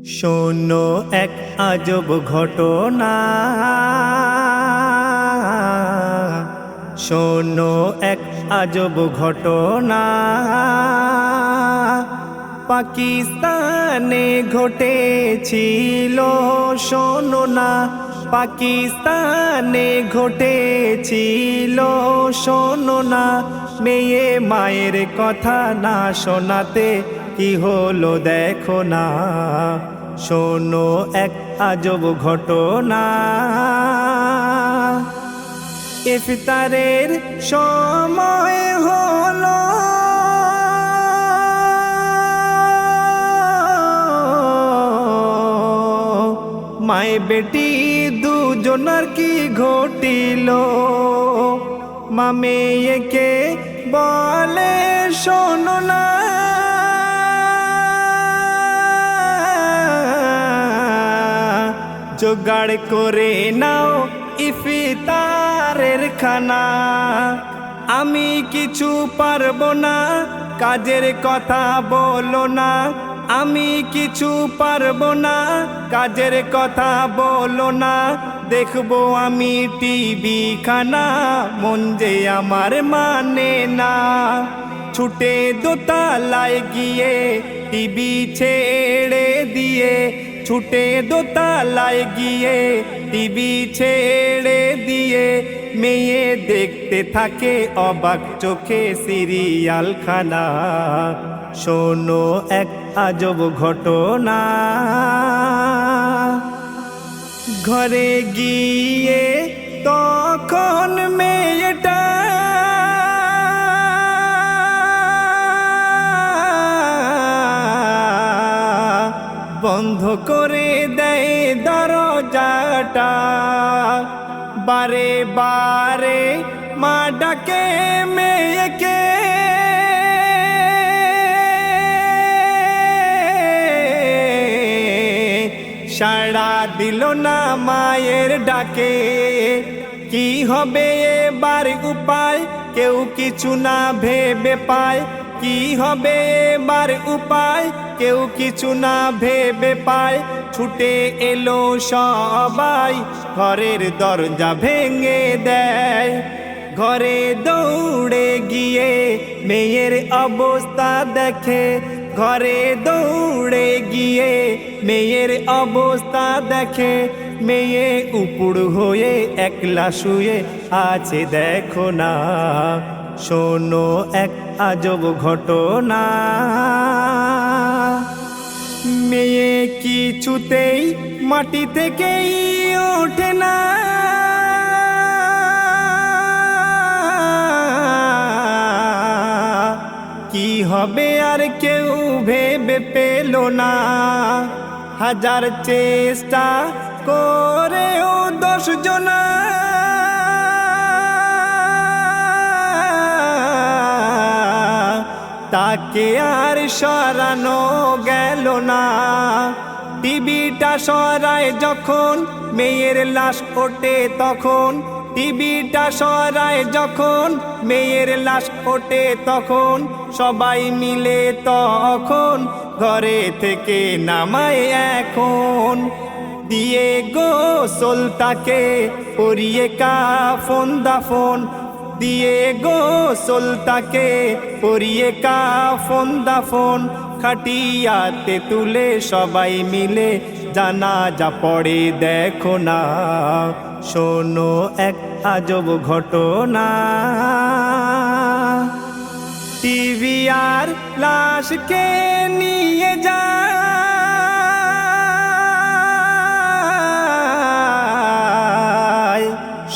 শোনো এক আজব ঘটনা, শোনো এক আজব ঘটনা। পাকিস্তানে ঘটেছিল, শোনো না, পাকিস্তানে ঘটেছিল, শোনো না। মেয়ে মায়ের কথা না শোনাতে কি হলো দেখো না। শোনো এক আজব ঘটনা। ইফতারের সময় হলো, মায়ে বেটি দুজনার কি ঘটিল। মা মেয়েকে বলে শোনো না, জোগাড় করে নাও ইফতারের খানা। আমি কিছু পারবো না, কাজের কথা বলো না। আমি কিছু পারবো না, কাজের কথা বলো না। দেখবো আমি টিভি খানা, মন যে আমার মানে না। ছুটে দোতলায় গিয়ে টিভি ছেড়ে দিয়ে, ছুটে দোতলায় গিয়ে টিভি ছেড়ে দিয়ে, মেয়ে দেখতে থাকে অবাক চোখে সিরিয়াল খানা। শোনো এক আজব ঘটনা। ঘরে গিয়ে তখন মেয়েটা বন্ধ করে দেয় দরজাটা। বারে বারে মা ডাকে মেয়েকে, সাড়া দিল না মায়ের ডাকে। কি হবে এবার উপায়, কেউ কিছু না ভেবে পায়। কি হবে এবার উপায়, কেউ কিছু না ভেবে পায়। ছুটে এলো সবাই, ঘরের দরজা ভেঙে দেয়। ঘরে দৌড়ে গিয়ে মেয়ের অবস্থা দেখে, ঘরে দৌড়ে গিয়ে মেয়ের অবস্থা দেখে। মেয়ে উপুড় হয়ে একলা শুয়ে আছে দেখো না। শোনো এক আজব ঘটনা। মেয়ে কিছুতেই মাটি থেকেই ওঠে না, কি হবে আর কেউ ভেবে পেল না। হাজার চেষ্টা করেও 10 জনা তাকে আর সরানো গেল না। টিভিটা সরায় যখন মেয়ের লাশ ওঠে তখন, টিভিটা সরায় যখন মেয়ের লাশ ওঠে তখন, সবাই মিলে তখন ঘরে থেকে নামায় এখন। দিয়ে গোসল তাকে পরিয়ে কাফন দাফন, দিয়ে গোসল তাকে পরিয়ে কাফন দাফন। খাটিয়াতে তুলে সবাই মিলে জানাজা পড়ে দেখো না। শোনো এক আজব ঘটনা। টিভি আর লাশকে নিয়ে যায়,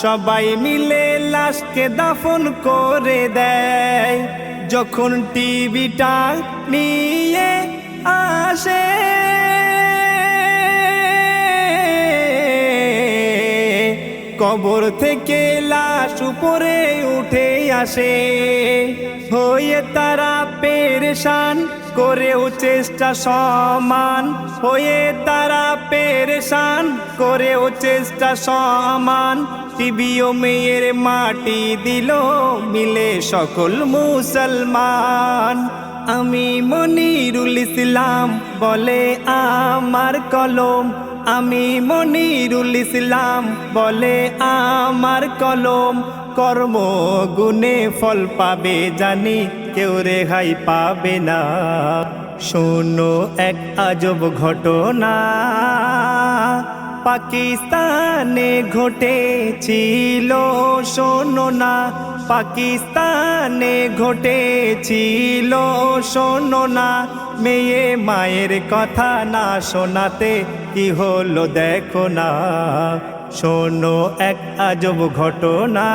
সবাই মিলে লাশকে দাফন করে দেয়। যখন টিভিটা নিয়ে আসে, কবর থেকে লাশ উপরে উঠে আসে। হয়ে তারা পেরেশান, করেও চেষ্টা সমান। হয়ে তারা পেরেশান, করেও চেষ্টা সমান। টিভিও মেয়ের মাটি দিল মিলে সকল মুসলমান। আমি মনিরুল ইসলাম বলে আমার কলম, আমি মনিরুল ইসলাম বলে আমার কলম। কর্ম গুণে ফল পাবে জানি, কেউ রেহাই পাবে না। শোনো এক আজব ঘটনা, পাকিস্তানে ঘটেছিল। শোনো না, পাকিস্তানে ঘটেছিল। শোনো না, মেয়ে মায়ের কথা না শোনাতে কি হলো দেখো না। শোনো এক আজব ঘটনা।